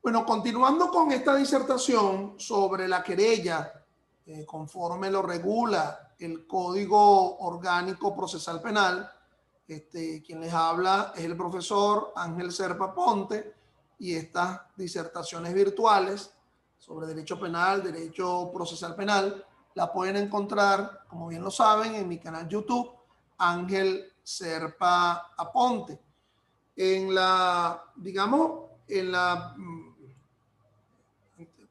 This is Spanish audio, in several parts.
Bueno, continuando con esta disertación sobre la querella, conforme lo regula el Código Orgánico Procesal Penal, quien les habla es el profesor Ángel Serpa Ponte, y estas disertaciones virtuales sobre derecho penal, derecho procesal penal, la pueden encontrar, como bien lo saben, en mi canal YouTube, Ángel Serpa Aponte. En la, digamos, en la,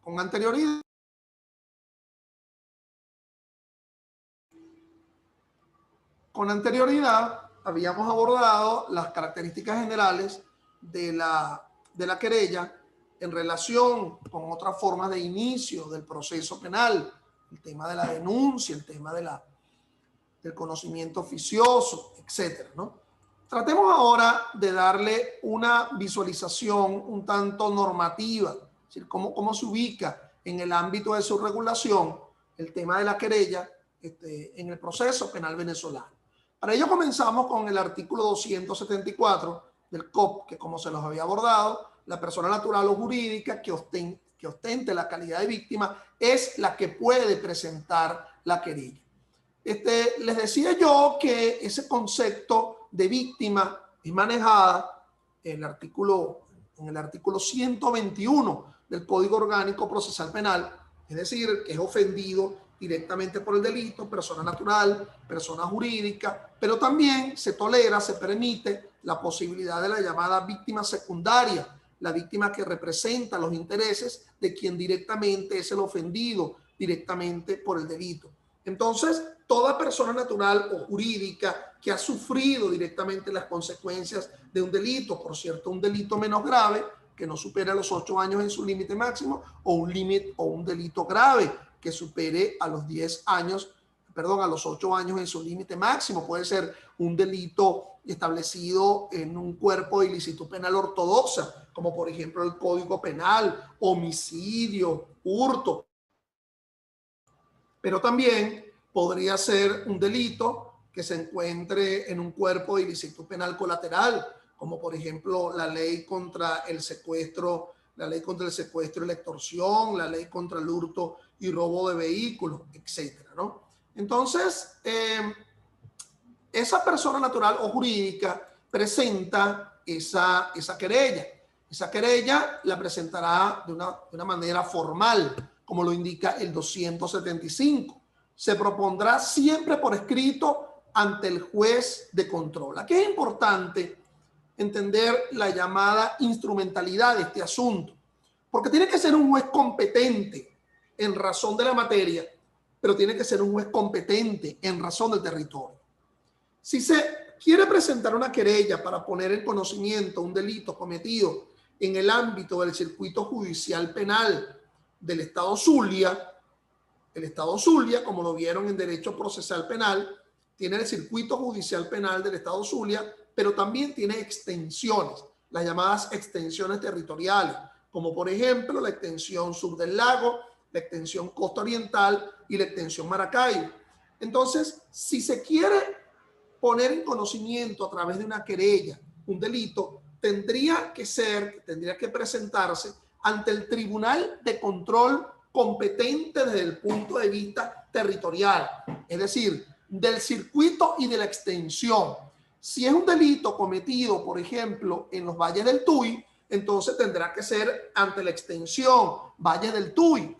con anterioridad, habíamos abordado las características generales de la querella en relación con otras formas de inicio del proceso penal, el tema de la denuncia, el tema del conocimiento oficioso, etcétera, ¿no? Tratemos ahora de darle una visualización un tanto normativa, es decir, cómo se ubica en el ámbito de su regulación el tema de la querella en el proceso penal venezolano. Para ello comenzamos con el artículo 274 del COP, que como se los había abordado, la persona natural o jurídica que ostente la calidad de víctima es la que puede presentar la querella. Les decía yo que ese concepto de víctima es manejada en el artículo 121 del Código Orgánico Procesal Penal, es decir, que es ofendido directamente por el delito, persona natural, persona jurídica, pero también se tolera, se permite la posibilidad de la llamada víctima secundaria, la víctima que representa los intereses de quien directamente es el ofendido directamente por el delito. Entonces, toda persona natural o jurídica que ha sufrido directamente las consecuencias de un delito, por cierto, un delito menos grave, que no supere a los 8 años en su límite máximo, o un delito grave que supere a los 10 años, perdón, a los 8 años en su límite máximo. Puede ser un delito establecido en un cuerpo de ilicitud penal ortodoxa, como por ejemplo el Código Penal, homicidio, hurto. Pero también podría ser un delito que se encuentre en un cuerpo de ilicitud penal colateral, como por ejemplo la ley contra el secuestro, la la extorsión, la ley contra el hurto y robo de vehículos, etcétera, ¿no? Entonces, esa persona natural o jurídica presenta esa querella. Esa querella la presentará de una manera formal, como lo indica el 275. Se propondrá siempre por escrito ante el juez de control. Aquí es importante entender la llamada instrumentalidad de este asunto, porque tiene que ser un juez competente en razón de la materia, pero tiene que ser un juez competente en razón del territorio. Si se quiere presentar una querella para poner en conocimiento un delito cometido en el ámbito del circuito judicial penal del Estado Zulia, el Estado Zulia, como lo vieron en Derecho Procesal Penal, tiene el circuito judicial penal del Estado Zulia, pero también tiene extensiones, las llamadas extensiones territoriales, como por ejemplo la extensión sur del lago, la extensión costa oriental y la extensión Maracaibo. Entonces, si se quiere poner en conocimiento a través de una querella un delito, tendría que presentarse ante el Tribunal de Control competente desde el punto de vista territorial, es decir, del circuito y de la extensión. Si es un delito cometido, por ejemplo, en los valles del Tuy, entonces tendrá que ser ante la extensión Valle del Tuy.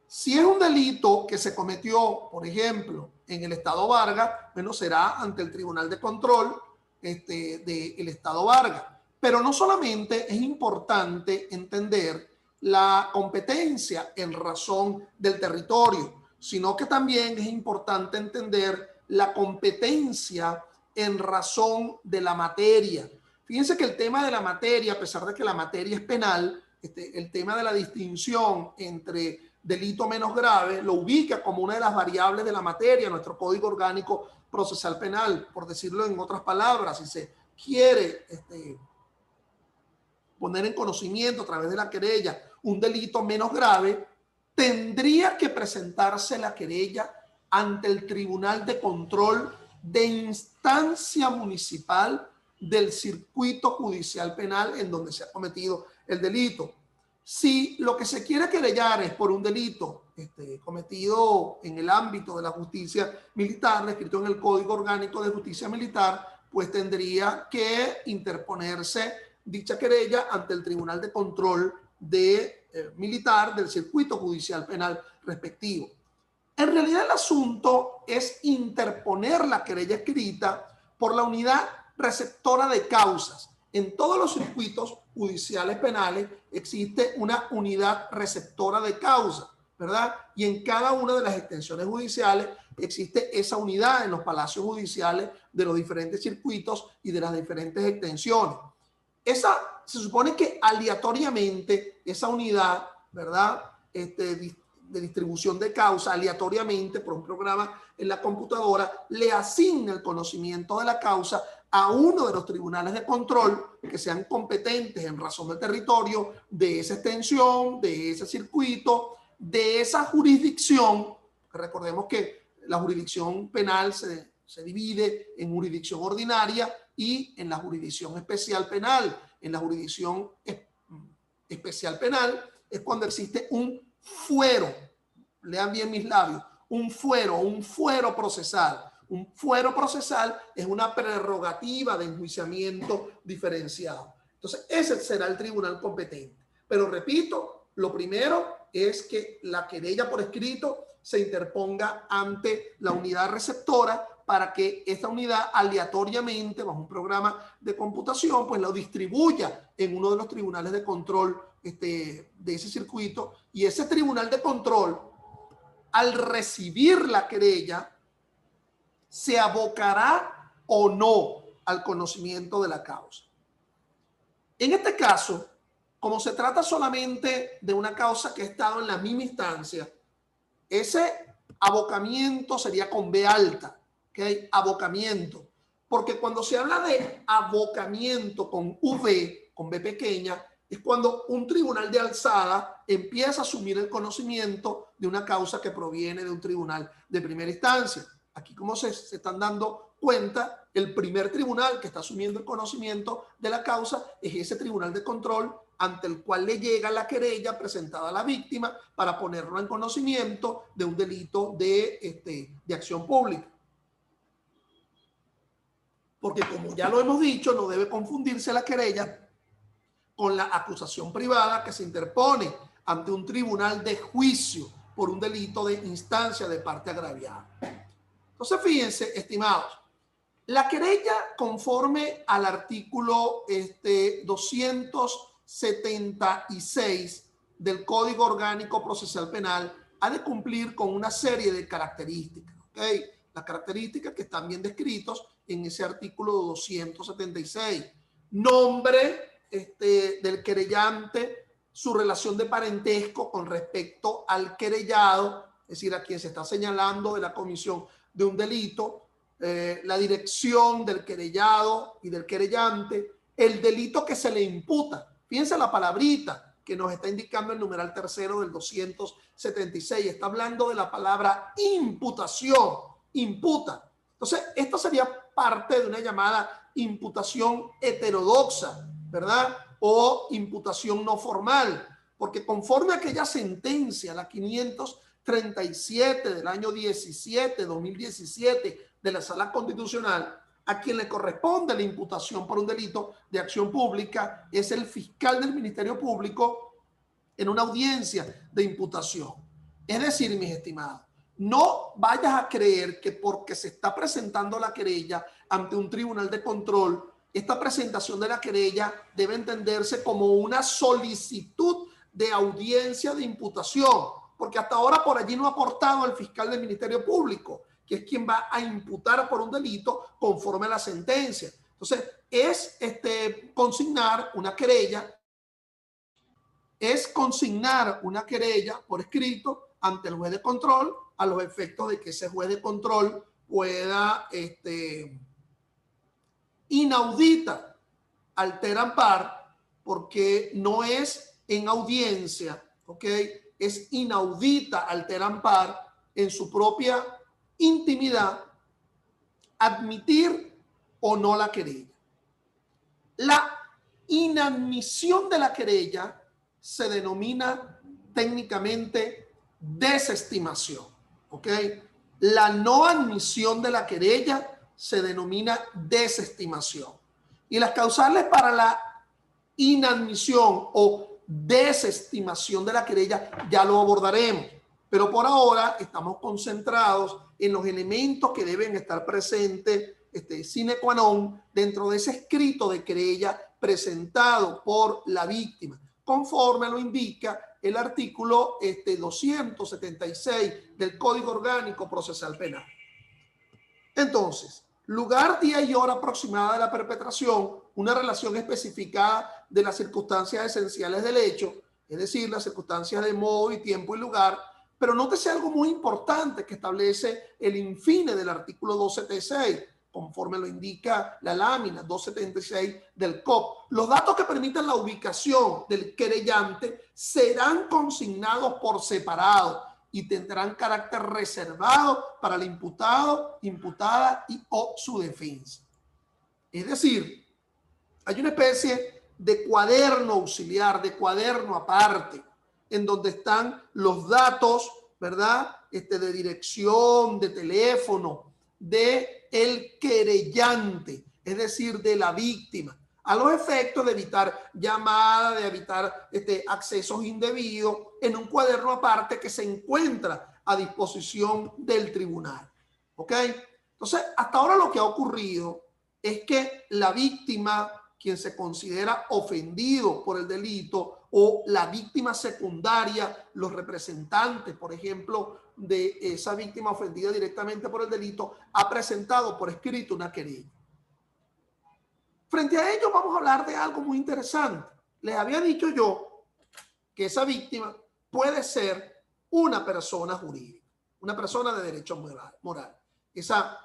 Si es un delito que se cometió, por ejemplo, en el Estado Vargas, bueno, será ante el Tribunal de Control del Estado Vargas. Pero no solamente es importante entender la competencia en razón del territorio, sino que también es importante entender la competencia en razón de la materia. Fíjense que el tema de la materia, a pesar de que la materia es penal, el tema de la distinción entre delito menos grave lo ubica como una de las variables de la materia, nuestro Código Orgánico Procesal Penal, por decirlo en otras palabras. Si se quiere poner en conocimiento a través de la querella un delito menos grave, tendría que presentarse la querella ante el Tribunal de Control de instancia municipal del circuito judicial penal en donde se ha cometido el delito. Si lo que se quiere querellar es por un delito cometido en el ámbito de la justicia militar, descrito en el Código Orgánico de Justicia Militar, pues tendría que interponerse dicha querella ante el Tribunal de Control militar del circuito judicial penal respectivo. En realidad el asunto es interponer la querella escrita por la unidad receptora de causas. En todos los circuitos judiciales penales existe una unidad receptora de causas, ¿verdad? Y en cada una de las extensiones judiciales existe esa unidad en los palacios judiciales de los diferentes circuitos y de las diferentes extensiones. Se supone que aleatoriamente esa unidad, ¿verdad? De distribución de causa, aleatoriamente por un programa en la computadora, le asigna el conocimiento de la causa a uno de los tribunales de control que sean competentes en razón del territorio de esa extensión, de ese circuito, de esa jurisdicción. Recordemos que la jurisdicción penal se divide en jurisdicción ordinaria y en la jurisdicción especial penal. En la jurisdicción especial penal es cuando existe un fuero, lean bien mis labios, un fuero procesal. Un fuero procesal es una prerrogativa de enjuiciamiento diferenciado. Entonces, ese será el tribunal competente. Pero repito, lo primero es que la querella por escrito se interponga ante la unidad receptora para que esta unidad aleatoriamente, bajo un programa de computación, pues lo distribuya en uno de los tribunales de control de ese circuito. Y ese tribunal de control, al recibir la querella, se abocará o no al conocimiento de la causa. En este caso, como se trata solamente de una causa que ha estado en la misma instancia, ese abocamiento sería con B alta, ¿ok? Abocamiento. Porque cuando se habla de abocamiento con V, con B pequeña, es cuando un tribunal de alzada empieza a asumir el conocimiento de una causa que proviene de un tribunal de primera instancia. Aquí, como se están dando cuenta, el primer tribunal que está asumiendo el conocimiento de la causa es ese tribunal de control ante el cual le llega la querella presentada a la víctima para ponerlo en conocimiento de un delito de acción pública. Porque, como ya lo hemos dicho, no debe confundirse la querella con la acusación privada que se interpone ante un tribunal de juicio por un delito de instancia de parte agraviada. Entonces, fíjense, estimados, la querella, conforme al artículo 276 del Código Orgánico Procesal Penal, ha de cumplir con una serie de características, ¿okay? Las características que están bien descritos en ese artículo 276. Nombre del querellante, su relación de parentesco con respecto al querellado, es decir, a quien se está señalando de la comisión de un delito, la dirección del querellado y del querellante, el delito que se le imputa. Fíjense la palabrita que nos está indicando el numeral tercero del 276. Está hablando de la palabra imputación, imputa. Entonces, esto sería parte de una llamada imputación heterodoxa, ¿verdad? O imputación no formal, porque conforme a aquella sentencia, la 537 del año 2017 de la Sala Constitucional, a quien le corresponde la imputación por un delito de acción pública es el fiscal del Ministerio Público en una audiencia de imputación. Es decir, mis estimados, no vayas a creer que porque se está presentando la querella ante un tribunal de control, esta presentación de la querella debe entenderse como una solicitud de audiencia de imputación, porque hasta ahora por allí no ha aportado el fiscal del Ministerio Público, que es quien va a imputar por un delito conforme a la sentencia. Entonces, es consignar una querella por escrito ante el juez de control a los efectos de que ese juez de control pueda inaudita alter ampar, porque no es en audiencia, ¿ok? Es inaudita alter ampar en su propia intimidad admitir o no la querella. La inadmisión de la querella se denomina técnicamente desestimación, ¿ok? La no admisión de la querella se denomina desestimación. Y las causales para la inadmisión o desestimación de la querella ya lo abordaremos. Pero por ahora estamos concentrados en los elementos que deben estar presentes sine qua non dentro de ese escrito de querella presentado por la víctima, conforme lo indica el artículo 276 del Código Orgánico Procesal Penal. Entonces, lugar, día y hora aproximada de la perpetración, una relación especificada de las circunstancias esenciales del hecho, es decir, las circunstancias de modo y tiempo y lugar, pero nótese algo muy importante que establece el infine del artículo 276, conforme lo indica la lámina 276 del COP. Los datos que permitan la ubicación del querellante serán consignados por separado y tendrán carácter reservado para el imputado, imputada y o su defensa. Es decir, hay una especie de cuaderno auxiliar, de cuaderno aparte, en donde están los datos, ¿verdad? De dirección, de teléfono, de el querellante, es decir, de la víctima, a los efectos de evitar llamadas, de evitar accesos indebidos, en un cuaderno aparte que se encuentra a disposición del tribunal. ¿Ok? Entonces, hasta ahora lo que ha ocurrido es que la víctima, quien se considera ofendido por el delito, o la víctima secundaria, los representantes, por ejemplo, de esa víctima ofendida directamente por el delito, ha presentado por escrito una querella. Frente a ello vamos a hablar de algo muy interesante. Les había dicho yo que esa víctima puede ser una persona jurídica, una persona de derecho moral. Esa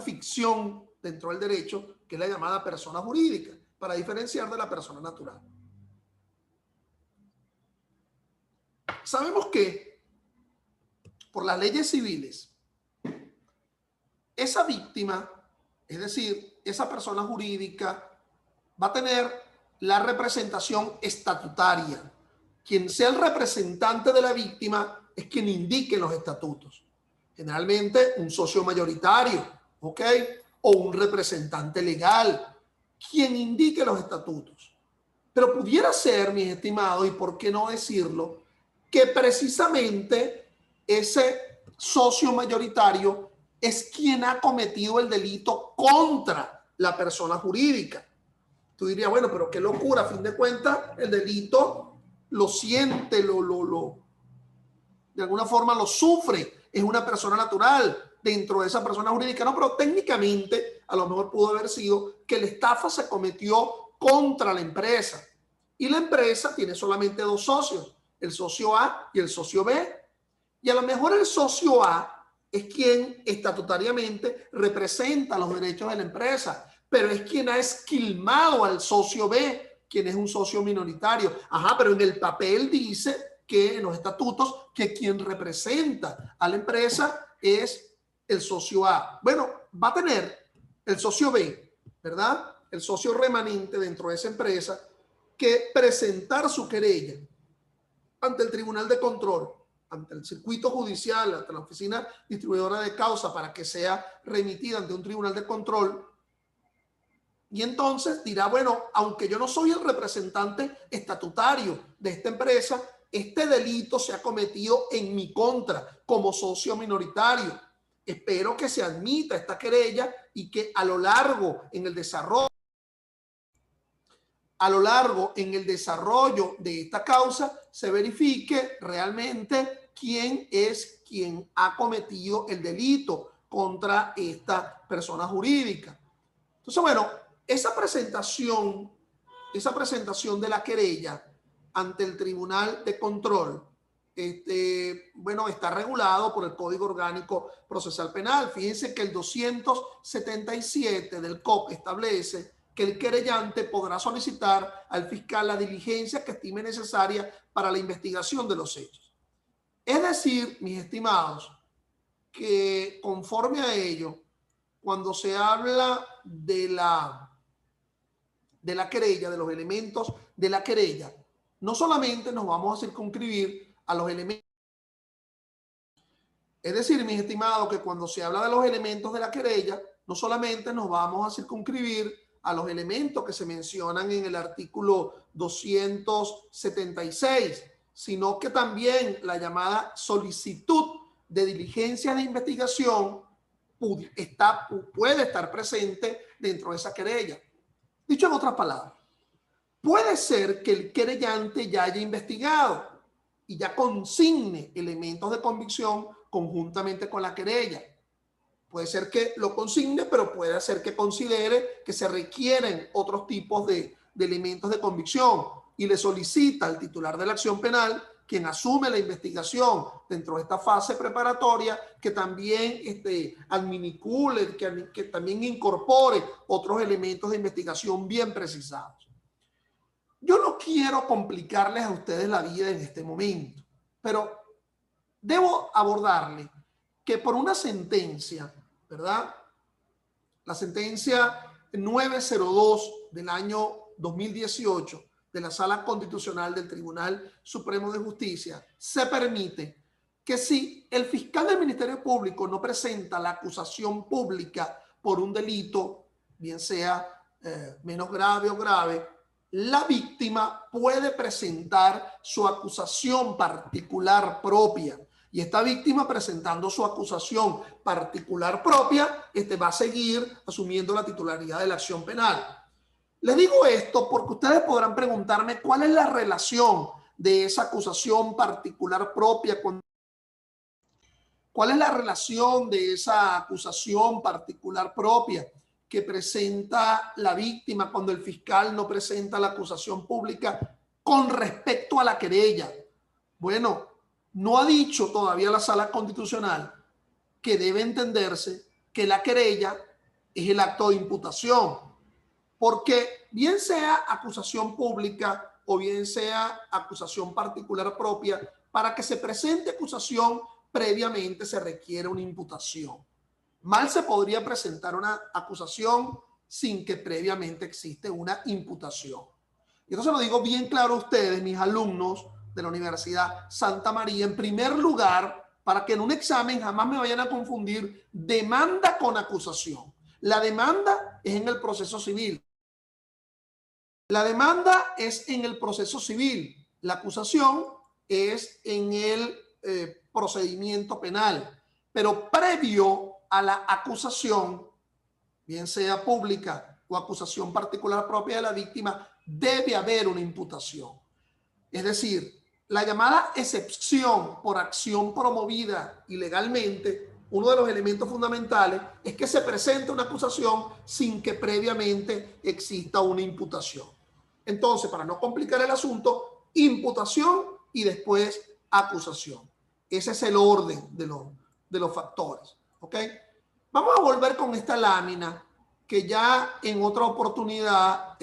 ficción dentro del derecho que es la llamada persona jurídica, para diferenciar de la persona natural. Sabemos que por las leyes civiles, esa víctima, es decir, esa persona jurídica, va a tener la representación estatutaria. Quien sea el representante de la víctima es quien indique los estatutos. Generalmente un socio mayoritario, ¿ok? O un representante legal, quien indique los estatutos. Pero pudiera ser, mis estimados, y por qué no decirlo, que precisamente ese socio mayoritario es quien ha cometido el delito contra la persona jurídica. Tú dirías, bueno, pero qué locura, a fin de cuentas, el delito lo siente, de alguna forma lo sufre, es una persona natural dentro de esa persona jurídica. No, pero técnicamente a lo mejor pudo haber sido que la estafa se cometió contra la empresa y la empresa tiene solamente dos socios, el socio A y el socio B, y a lo mejor el socio A es quien estatutariamente representa los derechos de la empresa, pero es quien ha esquilmado al socio B, quien es un socio minoritario. Ajá, pero en el papel dice que en los estatutos que quien representa a la empresa es el socio A. Bueno, va a tener el socio B, ¿verdad? El socio remanente dentro de esa empresa, que presentar su querella ante el Tribunal de Control, ante el circuito judicial, ante la oficina distribuidora de causa, para que sea remitida ante un tribunal de control. Y entonces dirá, bueno, aunque yo no soy el representante estatutario de esta empresa, este delito se ha cometido en mi contra como socio minoritario. Espero que se admita esta querella y que a lo largo en el desarrollo de esta causa se verifique realmente quién es quien ha cometido el delito contra esta persona jurídica. Entonces, bueno, esa presentación de la querella ante el Tribunal de Control, bueno, está regulado por el Código Orgánico Procesal Penal. Fíjense que el 277 del COP establece que el querellante podrá solicitar al fiscal la diligencia que estime necesaria para la investigación de los hechos. Es decir, mis estimados, que conforme a ello, cuando se habla de de la querella, de los elementos de la querella, no solamente nos vamos a circunscribir a los elementos. Es decir, mis estimados, que cuando se habla de los elementos de la querella, no solamente nos vamos a circunscribir a los elementos que se mencionan en el artículo 276, sino que también la llamada solicitud de diligencias de investigación puede estar presente dentro de esa querella. Dicho en otras palabras, puede ser que el querellante ya haya investigado y ya consigne elementos de convicción conjuntamente con la querella. Puede ser que lo consigne, pero puede ser que considere que se requieren otros tipos de elementos de convicción y le solicita al titular de la acción penal, quien asume la investigación dentro de esta fase preparatoria, que también adminicule, que también incorpore otros elementos de investigación bien precisados. Yo no quiero complicarles a ustedes la vida en este momento, pero debo abordarle que por una sentencia, ¿verdad? La sentencia 902 del año 2018 de la Sala Constitucional del Tribunal Supremo de Justicia, se permite que si el fiscal del Ministerio Público no presenta la acusación pública por un delito, bien sea menos grave o grave, la víctima puede presentar su acusación particular propia. Y esta víctima, presentando su acusación particular propia, va a seguir asumiendo la titularidad de la acción penal. Les digo esto porque ustedes podrán preguntarme cuál es la relación de esa acusación particular propia con... ¿Cuál es la relación de esa acusación particular propia que presenta la víctima cuando el fiscal no presenta la acusación pública con respecto a la querella? Bueno, no ha dicho todavía la Sala Constitucional que debe entenderse que la querella es el acto de imputación, porque bien sea acusación pública o bien sea acusación particular propia, para que se presente acusación previamente se requiere una imputación. Mal se podría presentar una acusación sin que previamente existe una imputación. Y entonces lo digo bien claro a ustedes, mis alumnos de la Universidad Santa María, en primer lugar, para que en un examen jamás me vayan a confundir demanda con acusación. La demanda es en el proceso civil. La demanda es en el proceso civil. La acusación es en el procedimiento penal. Pero previo a la acusación, bien sea pública o acusación particular propia de la víctima, debe haber una imputación. Es decir, la llamada excepción por acción promovida ilegalmente, uno de los elementos fundamentales es que se presente una acusación sin que previamente exista una imputación. Entonces, para no complicar el asunto, imputación y después acusación. Ese es el orden de los factores. ¿Ok? Vamos a volver con esta lámina que ya en otra oportunidad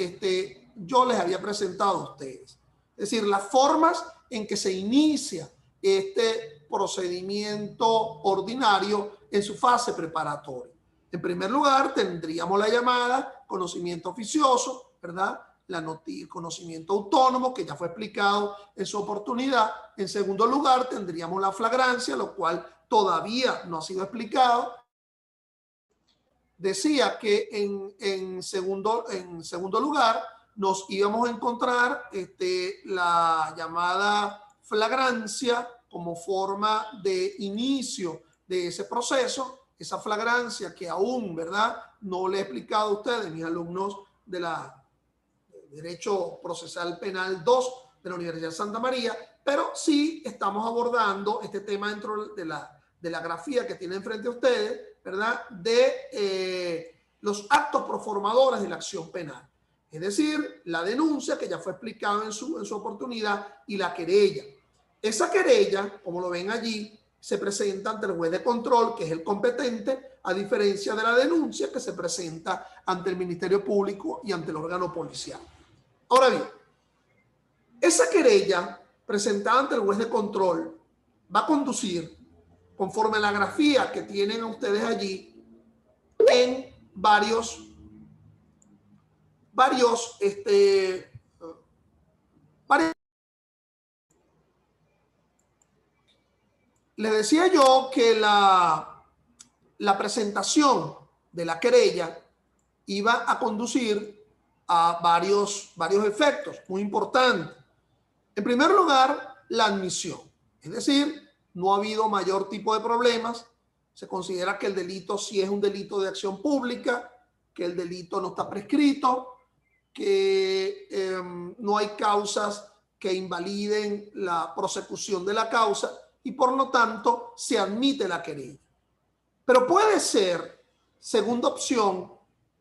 yo les había presentado a ustedes. Es decir, las formas en que se inicia este procedimiento ordinario en su fase preparatoria. En primer lugar, tendríamos la llamada conocimiento oficioso, ¿verdad? El conocimiento autónomo, que ya fue explicado en su oportunidad. En segundo lugar, tendríamos la flagrancia, lo cual todavía no ha sido explicado. Decía que en segundo lugar nos íbamos a encontrar la llamada flagrancia como forma de inicio de ese proceso, esa flagrancia que aún, ¿verdad?, no le he explicado a ustedes, mis alumnos de la Derecho Procesal Penal 2 de la Universidad de Santa María, pero sí estamos abordando este tema dentro de la grafía que tienen frente a ustedes, ¿verdad?, de los actos proformadores de la acción penal. Es decir, la denuncia, que ya fue explicado en su oportunidad, y la querella. Esa querella, como lo ven allí, se presenta ante el juez de control, que es el competente, a diferencia de la denuncia que se presenta ante el Ministerio Público y ante el órgano policial. Ahora bien, esa querella presentada ante el juez de control va a conducir, conforme a la grafía que tienen ustedes allí, en varios varios, les decía yo que la presentación de la querella iba a conducir a varios efectos muy importantes. En primer lugar, la admisión. Es decir, no ha habido mayor tipo de problemas. Se considera que el delito sí es un delito de acción pública, que el delito no está prescrito, que no hay causas que invaliden la prosecución de la causa y por lo tanto se admite la querella. Pero puede ser, segunda opción,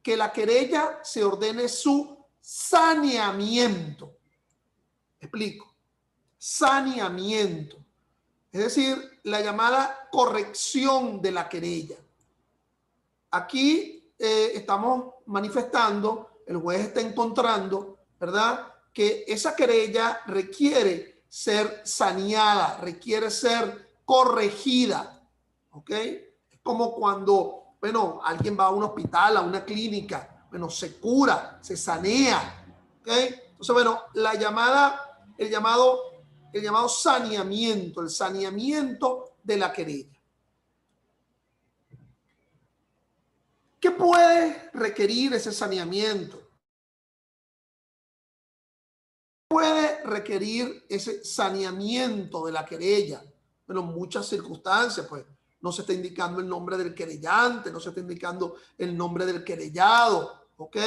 que la querella se ordene su saneamiento. Explico. Saneamiento. Es decir, la llamada corrección de la querella. Aquí estamos manifestando, el juez está encontrando, ¿verdad?, que esa querella requiere ser saneada, requiere ser corregida. ¿Ok? Es como cuando, bueno, alguien va a un hospital, a una clínica, bueno, se cura, se sanea. ¿Ok? Entonces, bueno, el llamado saneamiento, el saneamiento de la querella. ¿Qué puede requerir ese saneamiento? Puede requerir ese saneamiento de la querella. Bueno, en muchas circunstancias, pues, no se está indicando el nombre del querellante, no se está indicando el nombre del querellado, ¿ok?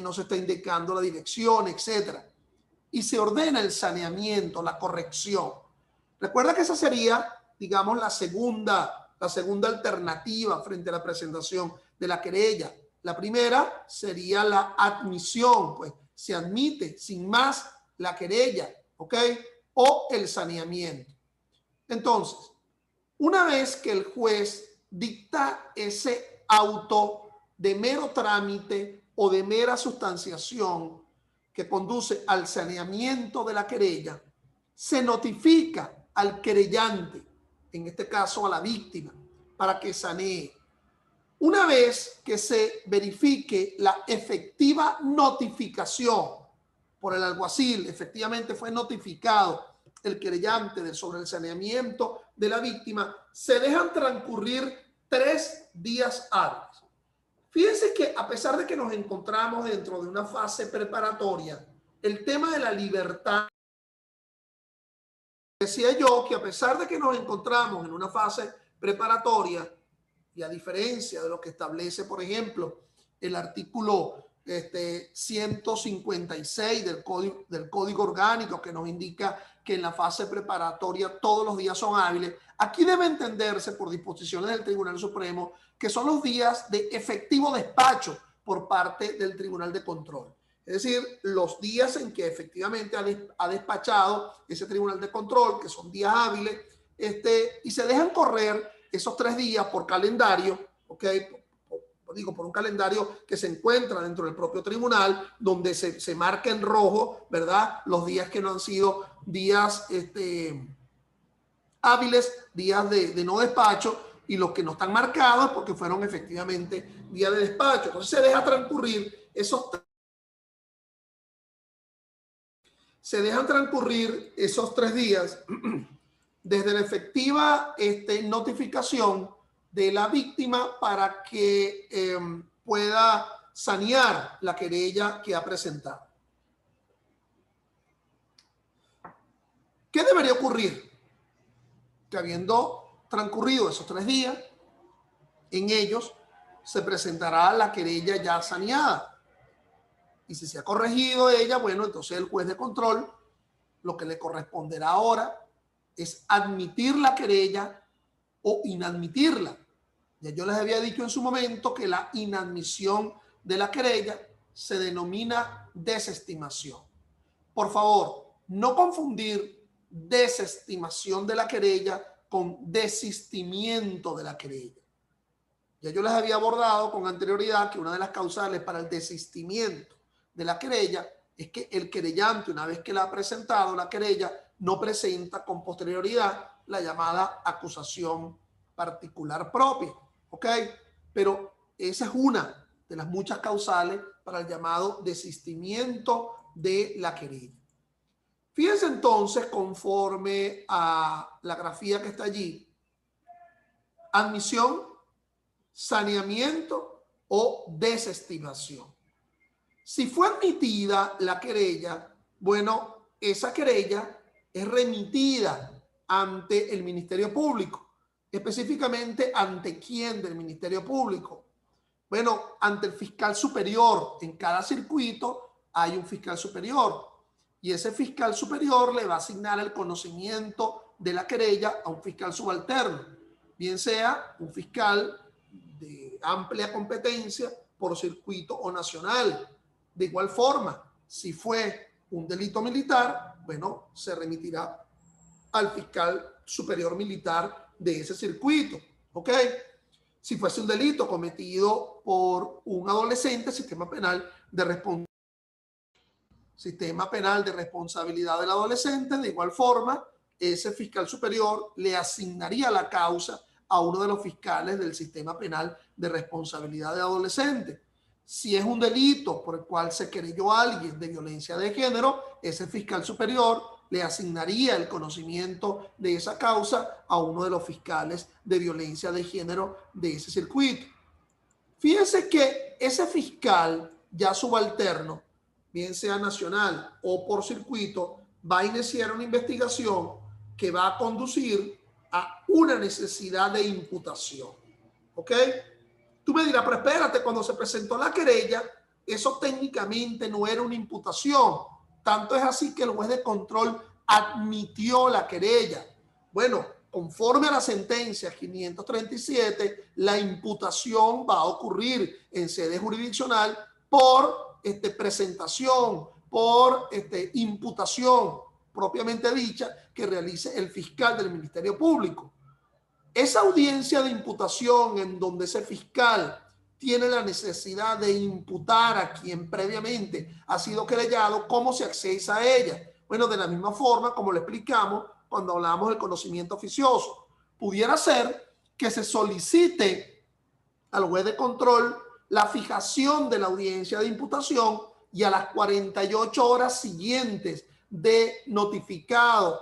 No se está indicando la dirección, etcétera. Y se ordena el saneamiento, la corrección. Recuerda que esa sería, digamos, la segunda alternativa frente a la presentación de la querella. La primera sería la admisión, pues se admite sin más la querella, ¿ok? O el saneamiento. Entonces, una vez que el juez dicta ese auto de mero trámite o de mera sustanciación que conduce al saneamiento de la querella, se notifica al querellante, en este caso a la víctima, para que sanee. Una vez que se verifique la efectiva notificación por el alguacil, efectivamente fue notificado el querellante sobre el saneamiento de la víctima, se dejan transcurrir 3 días hábiles. Fíjense que a pesar de que nos encontramos dentro de una fase preparatoria, el tema de la libertad, decía yo que a pesar de que nos encontramos en una fase preparatoria, y a diferencia de lo que establece, por ejemplo, el artículo 156 del Código Orgánico, que nos indica que en la fase preparatoria todos los días son hábiles, aquí debe entenderse por disposiciones del Tribunal Supremo que son los días de efectivo despacho por parte del Tribunal de Control. Es decir, los días en que efectivamente ha despachado ese Tribunal de Control, que son días hábiles, y se dejan correr esos 3 días por calendario, ¿ok? Por un calendario que se encuentra dentro del propio tribunal, donde se marca en rojo, ¿verdad?, los días que no han sido días hábiles, días de no despacho, y los que no están marcados porque fueron efectivamente días de despacho. Entonces se deja transcurrir esos 3 días desde la efectiva notificación de la víctima para que pueda sanear la querella que ha presentado. ¿Qué debería ocurrir? Que habiendo transcurrido esos 3 días, en ellos se presentará la querella ya saneada. Y si se ha corregido ella, bueno, entonces el juez de control, lo que le corresponderá ahora es admitir la querella o inadmitirla. Ya yo les había dicho en su momento que la inadmisión de la querella se denomina desestimación. Por favor, no confundir desestimación de la querella con desistimiento de la querella. Ya yo les había abordado con anterioridad que una de las causales para el desistimiento de la querella es que el querellante, una vez que la ha presentado la querella, no presenta con posterioridad la llamada acusación particular propia, ¿ok? Pero esa es una de las muchas causales para el llamado desistimiento de la querella. Fíjense entonces, conforme a la grafía que está allí, admisión, saneamiento o desestimación. Si fue admitida la querella, bueno, esa querella es remitida ante el Ministerio Público. Específicamente, ¿ante quién del Ministerio Público? Bueno, ante el fiscal superior. En cada circuito hay un fiscal superior y ese fiscal superior le va a asignar el conocimiento de la querella a un fiscal subalterno, bien sea un fiscal de amplia competencia por circuito o nacional. De igual forma, si fue un delito militar, bueno, se remitirá al fiscal superior militar de ese circuito, ¿ok? Si fuese un delito cometido por un adolescente, sistema penal de responsabilidad del adolescente, de igual forma, ese fiscal superior le asignaría la causa a uno de los fiscales del sistema penal de responsabilidad de adolescente. Si es un delito por el cual se querelló a alguien de violencia de género, ese fiscal superior le asignaría el conocimiento de esa causa a uno de los fiscales de violencia de género de ese circuito. Fíjense que ese fiscal ya subalterno, bien sea nacional o por circuito, va a iniciar una investigación que va a conducir a una necesidad de imputación. ¿Ok? Tú me dirás, pero espérate, cuando se presentó la querella, eso técnicamente no era una imputación. Tanto es así que el juez de control admitió la querella. Bueno, conforme a la sentencia 537, la imputación va a ocurrir en sede jurisdiccional por presentación, por imputación propiamente dicha que realice el fiscal del Ministerio Público. Esa audiencia de imputación en donde ese fiscal tiene la necesidad de imputar a quien previamente ha sido querellado, ¿cómo se accede a ella? Bueno, de la misma forma como le explicamos cuando hablamos del conocimiento oficioso. Pudiera ser que se solicite al juez de control la fijación de la audiencia de imputación y a las 48 horas siguientes de notificado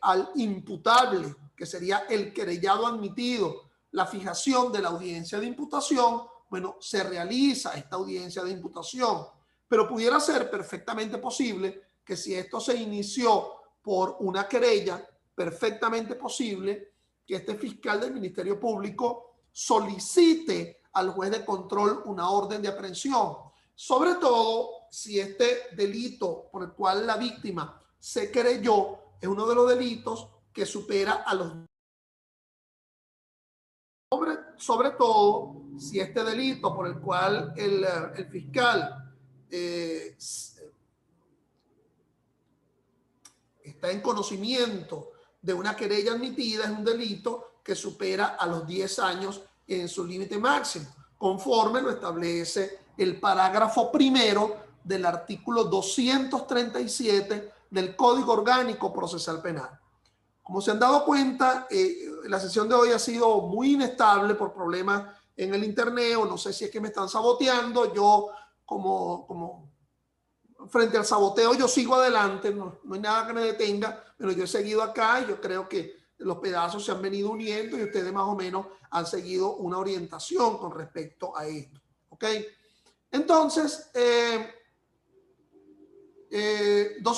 al imputable, que sería el querellado admitido, la fijación de la audiencia de imputación, bueno, se realiza esta audiencia de imputación. Pero pudiera ser perfectamente posible que si esto se inició por una querella, perfectamente posible que este fiscal del Ministerio Público solicite al juez de control una orden de aprehensión, sobre todo si este delito por el cual la víctima se querelló es uno de los delitos que supera a los... Sobre todo si este delito por el cual el fiscal está en conocimiento de una querella admitida, es un delito que supera a los 10 años en su límite máximo, conforme lo establece el parágrafo primero del artículo 237 del Código Orgánico Procesal Penal. Como se han dado cuenta, la sesión de hoy ha sido muy inestable por problemas en el internet, o no sé si es que me están saboteando. Yo, como frente al saboteo, yo sigo adelante, no hay nada que me detenga, pero yo he seguido acá y yo creo que los pedazos se han venido uniendo y ustedes más o menos han seguido una orientación con respecto a esto. ¿Ok? Entonces, 2 segundos.